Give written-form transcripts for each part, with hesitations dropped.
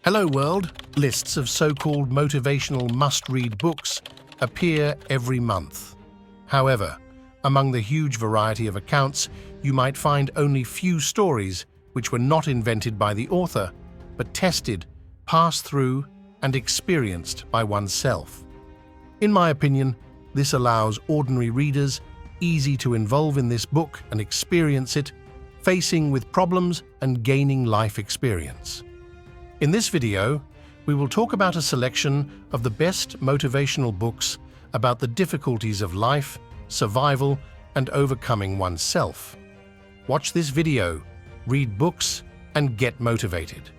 Hello World, lists of so-called motivational must-read books appear every month. However, among the huge variety of accounts, you might find only few stories which were not invented by the author, but tested, passed through, and experienced by oneself. In my opinion, this allows ordinary readers easy to involve in this book and experience it, facing with problems and gaining life experience. In this video, we will talk about a selection of the best motivational books about the difficulties of life, survival, and overcoming oneself. Watch this video, read books, and get motivated.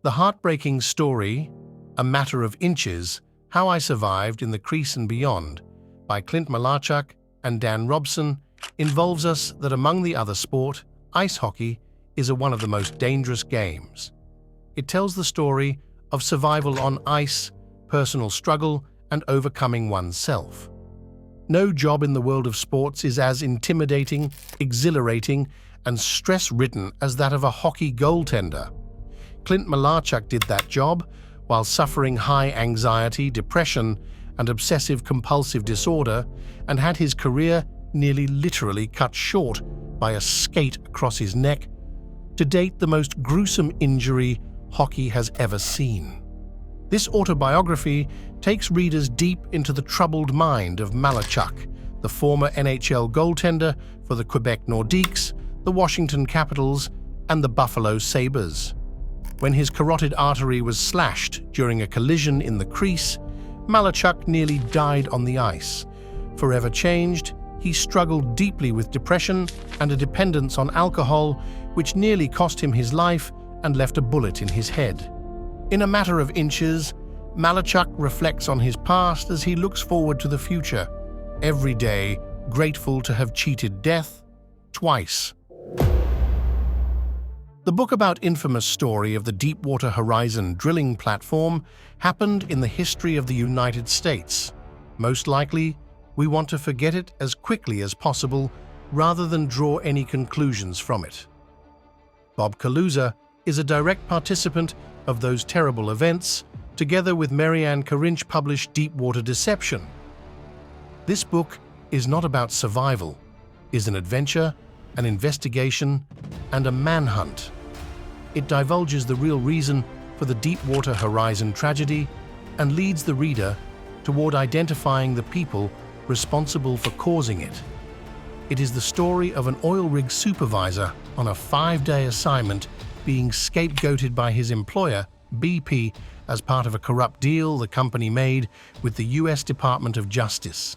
The heartbreaking story, A Matter of Inches, How I Survived in the Crease and Beyond, by Clint Malarchuk and Dan Robson, involves us that among the other sport, ice hockey is one of the most dangerous games. It tells the story of survival on ice, personal struggle, and overcoming oneself. No job in the world of sports is as intimidating, exhilarating, and stress-ridden as that of a hockey goaltender. Clint Malarchuk did that job while suffering high anxiety, depression, and obsessive-compulsive disorder, and had his career nearly literally cut short by a skate across his neck, to date the most gruesome injury hockey has ever seen. This autobiography takes readers deep into the troubled mind of Malarchuk, the former NHL goaltender for the Quebec Nordiques, the Washington Capitals, and the Buffalo Sabres. When his carotid artery was slashed during a collision in the crease, Malarchuk nearly died on the ice. Forever changed, he struggled deeply with depression and a dependence on alcohol, which nearly cost him his life and left a bullet in his head. In A Matter of Inches, Malarchuk reflects on his past as he looks forward to the future, every day grateful to have cheated death twice. The book about infamous story of the Deepwater Horizon drilling platform happened in the history of the United States. Most likely, we want to forget it as quickly as possible rather than draw any conclusions from it. Bob Kaluza is a direct participant of those terrible events, together with Marianne Carinch published Deepwater Deception. This book is not about survival, is an adventure, an investigation, and a manhunt. It divulges the real reason for the Deepwater Horizon tragedy and leads the reader toward identifying the people responsible for causing it. It is the story of an oil rig supervisor on a 5-day assignment being scapegoated by his employer, BP, as part of a corrupt deal the company made with the U.S. Department of Justice.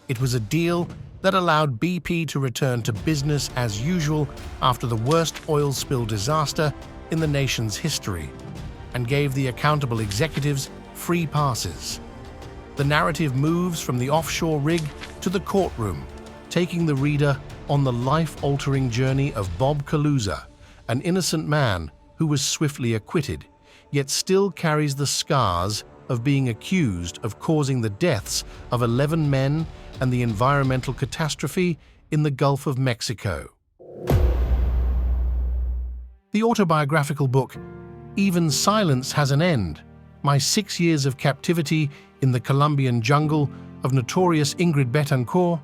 It was a deal that allowed BP to return to business as usual after the worst oil spill disaster in the nation's history, and gave the accountable executives free passes. The narrative moves from the offshore rig to the courtroom, taking the reader on the life-altering journey of Bob Kaluza, an innocent man who was swiftly acquitted, yet still carries the scars of being accused of causing the deaths of 11 men and the environmental catastrophe in the Gulf of Mexico. The autobiographical book, Even Silence Has an End, My 6 Years of Captivity in the Colombian Jungle of notorious Ingrid Betancourt,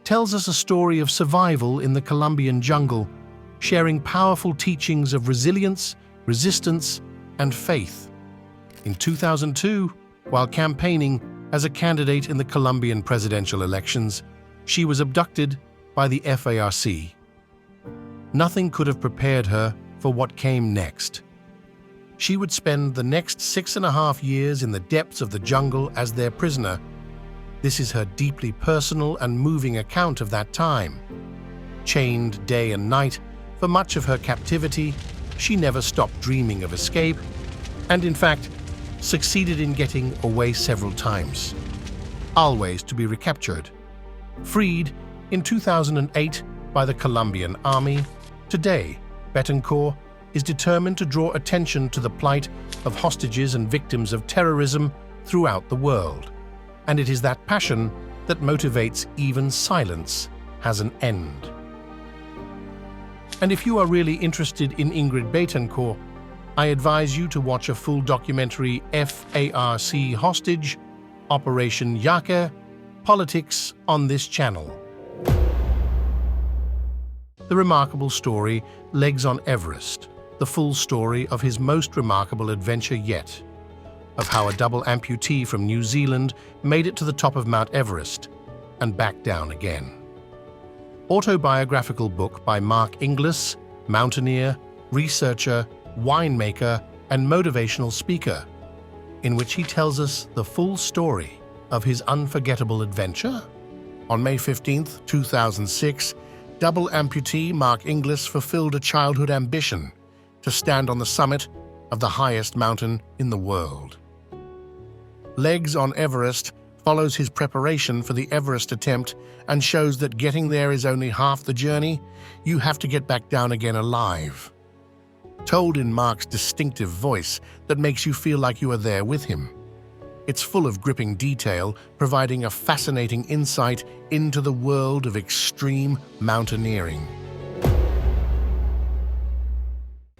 tells us a story of survival in the Colombian jungle, sharing powerful teachings of resilience, resistance, and faith. In 2002, while campaigning as a candidate in the Colombian presidential elections, she was abducted by the FARC. Nothing could have prepared her for what came next. She would spend the next 6.5 years in the depths of the jungle as their prisoner. This is her deeply personal and moving account of that time. Chained day and night for much of her captivity, she never stopped dreaming of escape, and in fact, succeeded in getting away several times, always to be recaptured. Freed in 2008 by the Colombian army, today, Betancourt is determined to draw attention to the plight of hostages and victims of terrorism throughout the world. And it is that passion that motivates Even Silence Has an End. And if you are really interested in Ingrid Betancourt, I advise you to watch a full documentary FARC Hostage, Operation Yaka, Politics on this channel. The remarkable story, Legs on Everest, the full story of his most remarkable adventure yet, of how a double amputee from New Zealand made it to the top of Mount Everest and back down again. Autobiographical book by Mark Inglis, mountaineer, researcher, winemaker, and motivational speaker, in which he tells us the full story of his unforgettable adventure. On May 15, 2006, double amputee Mark Inglis fulfilled a childhood ambition to stand on the summit of the highest mountain in the world. Legs on Everest follows his preparation for the Everest attempt and shows that getting there is only half the journey. You have to get back down again alive. Told in Mark's distinctive voice that makes you feel like you are there with him. It's full of gripping detail, providing a fascinating insight into the world of extreme mountaineering.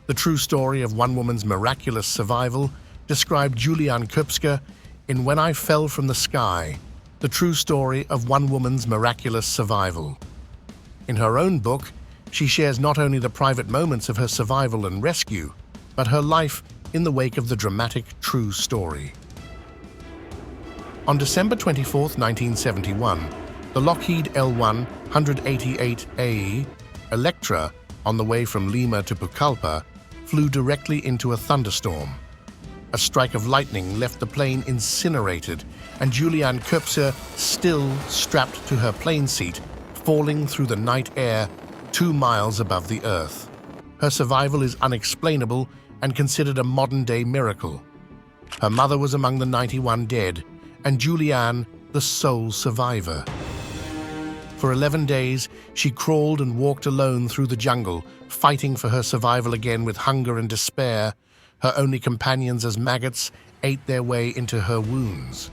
The true story of one woman's miraculous survival, described Juliane Koepcke in When I Fell from the Sky, the true story of one woman's miraculous survival. In her own book, she shares not only the private moments of her survival and rescue, but her life in the wake of the dramatic true story. On December 24, 1971, the Lockheed L-1 188AE Electra, on the way from Lima to Pucallpa, flew directly into a thunderstorm. A strike of lightning left the plane incinerated, and Juliane Koepcke, still strapped to her plane seat, falling through the night air 2 miles above the Earth. Her survival is unexplainable and considered a modern-day miracle. Her mother was among the 91 dead, and Juliane the sole survivor. For 11 days, she crawled and walked alone through the jungle, fighting for her survival again with hunger and despair. Her only companions as maggots ate their way into her wounds.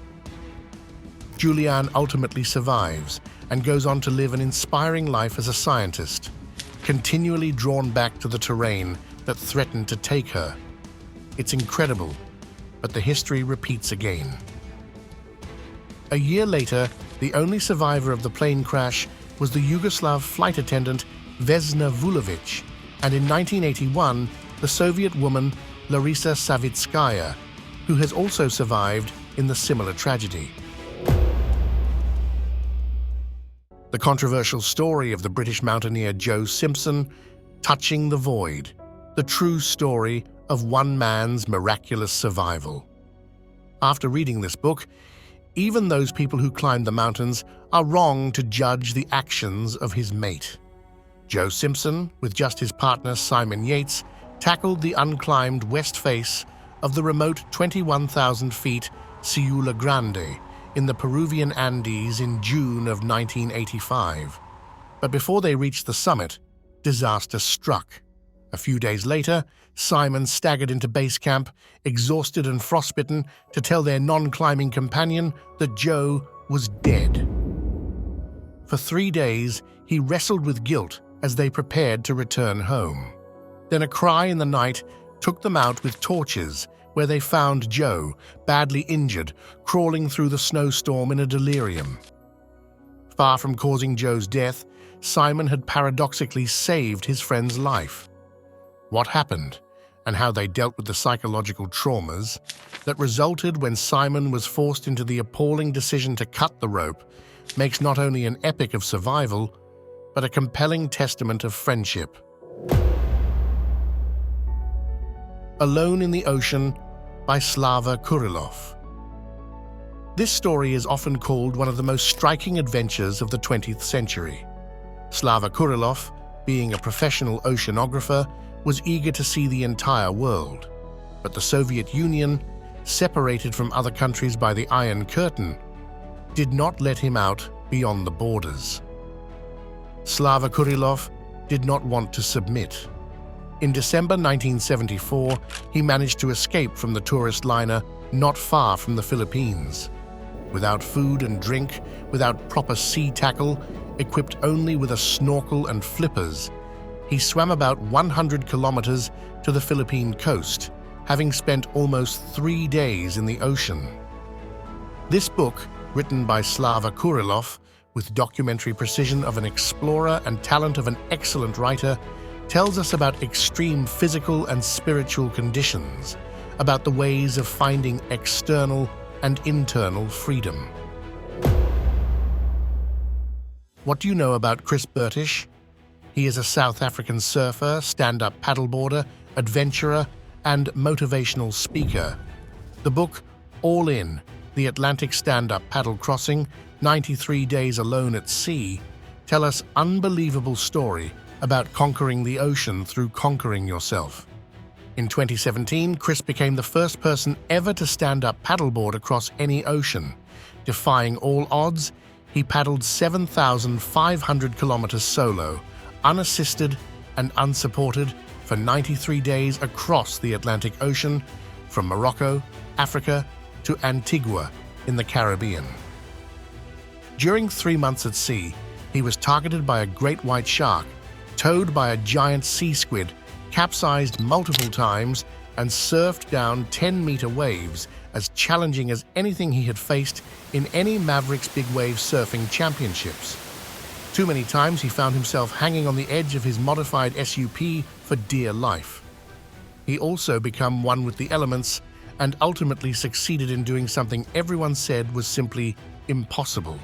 Juliane ultimately survives and goes on to live an inspiring life as a scientist, continually drawn back to the terrain that threatened to take her. It's incredible, but the history repeats again. A year later, the only survivor of the plane crash was the Yugoslav flight attendant Vesna Vulovic, and in 1981, the Soviet woman Larisa Savitskaya, who has also survived in the similar tragedy. The controversial story of the British mountaineer Joe Simpson, Touching the Void, the true story of one man's miraculous survival. After reading this book, even those people who climb the mountains are wrong to judge the actions of his mate. Joe Simpson, with just his partner Simon Yates, tackled the unclimbed west face of the remote 21,000 feet Ciula Grande in the Peruvian Andes in June of 1985. But before they reached the summit, disaster struck. A few days later, Simon staggered into base camp, exhausted and frostbitten, to tell their non-climbing companion that Joe was dead. For 3 days, he wrestled with guilt as they prepared to return home. Then a cry in the night took them out with torches, where they found Joe, badly injured, crawling through the snowstorm in a delirium. Far from causing Joe's death, Simon had paradoxically saved his friend's life. What happened, and how they dealt with the psychological traumas that resulted when Simon was forced into the appalling decision to cut the rope, makes not only an epic of survival, but a compelling testament of friendship. Alone in the Ocean by Slava Kurilov. This story is often called one of the most striking adventures of the 20th century. Slava Kurilov, being a professional oceanographer, was eager to see the entire world. But the Soviet Union, separated from other countries by the Iron Curtain, did not let him out beyond the borders. Slava Kurilov did not want to submit. In December 1974, he managed to escape from the tourist liner not far from the Philippines. Without food and drink, without proper sea tackle, equipped only with a snorkel and flippers, He swam about 100 kilometers to the Philippine coast, having spent almost 3 days in the ocean. This book, written by Slava Kurilov, with documentary precision of an explorer and talent of an excellent writer, tells us about extreme physical and spiritual conditions, about the ways of finding external and internal freedom. What do you know about Chris Bertish? He is a South African surfer, stand-up paddleboarder, adventurer, and motivational speaker. The book, All In, The Atlantic Stand-Up Paddle Crossing, 93 Days Alone at Sea, tell us unbelievable story about conquering the ocean through conquering yourself. In 2017, Chris became the first person ever to stand-up paddleboard across any ocean. Defying all odds, he paddled 7,500 kilometers solo, unassisted and unsupported, for 93 days across the Atlantic Ocean, from Morocco, Africa, to Antigua in the Caribbean. During 3 months at sea, he was targeted by a great white shark, towed by a giant sea squid, capsized multiple times, and surfed down 10-meter waves as challenging as anything he had faced in any Mavericks Big Wave Surfing Championships. Too many times he found himself hanging on the edge of his modified SUP for dear life. He also became one with the elements and ultimately succeeded in doing something everyone said was simply impossible.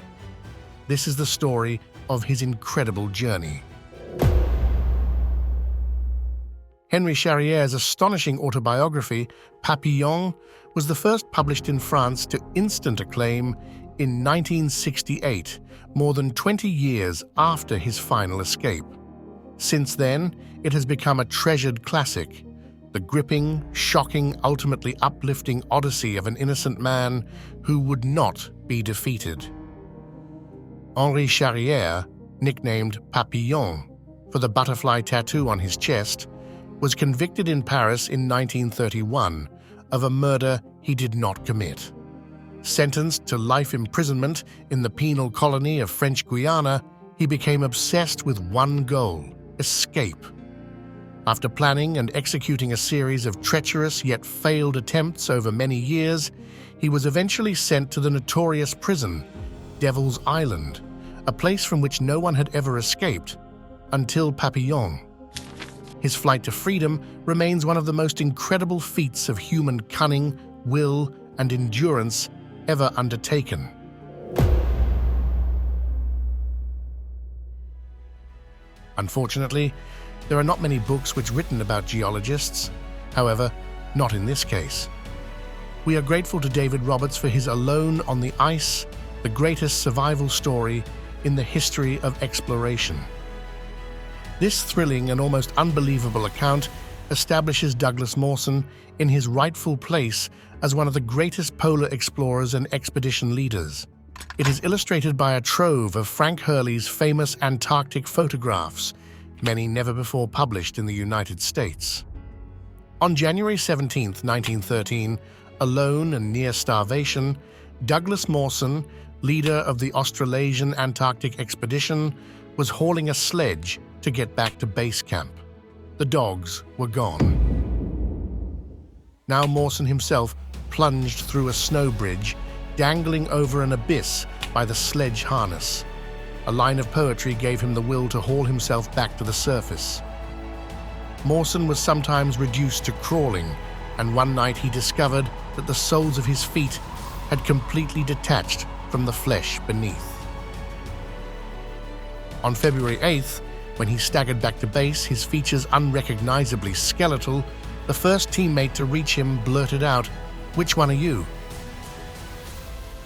This is the story of his incredible journey. Henry Charrier's astonishing autobiography, Papillon, was the first published in France to instant acclaim in 1968, more than 20 years after his final escape. Since then, it has become a treasured classic, the gripping, shocking, ultimately uplifting odyssey of an innocent man who would not be defeated. Henri Charrier, nicknamed Papillon for the butterfly tattoo on his chest, was convicted in Paris in 1931 of a murder he did not commit. Sentenced to life imprisonment in the penal colony of French Guiana, he became obsessed with one goal: escape. After planning and executing a series of treacherous yet failed attempts over many years, he was eventually sent to the notorious prison, Devil's Island, a place from which no one had ever escaped, until Papillon. His flight to freedom remains one of the most incredible feats of human cunning, will, and endurance ever undertaken. Unfortunately, there are not many books written about geologists. However, not in this case. We are grateful to David Roberts for his Alone on the Ice, the greatest survival story in the history of exploration. This thrilling and almost unbelievable account establishes Douglas Mawson in his rightful place as one of the greatest polar explorers and expedition leaders. It is illustrated by a trove of Frank Hurley's famous Antarctic photographs, many never before published in the United States. On January 17, 1913, alone and near starvation, Douglas Mawson, leader of the Australasian Antarctic expedition, was hauling a sledge to get back to base camp. The dogs were gone. Now Mawson himself plunged through a snow bridge, dangling over an abyss by the sledge harness. A line of poetry gave him the will to haul himself back to the surface. Mawson was sometimes reduced to crawling, and one night he discovered that the soles of his feet had completely detached from the flesh beneath. On February 8th, when he staggered back to base, his features unrecognizably skeletal, the first teammate to reach him blurted out, "Which one are you?"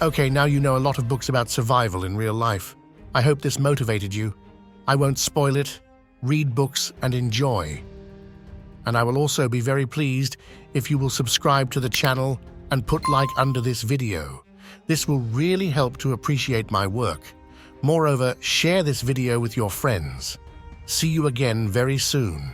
Okay, now you know a lot of books about survival in real life. I hope this motivated you. I won't spoil it. Read books and enjoy. And I will also be very pleased if you will subscribe to the channel and put like under this video. This will really help to appreciate my work. Moreover, share this video with your friends. See you again very soon.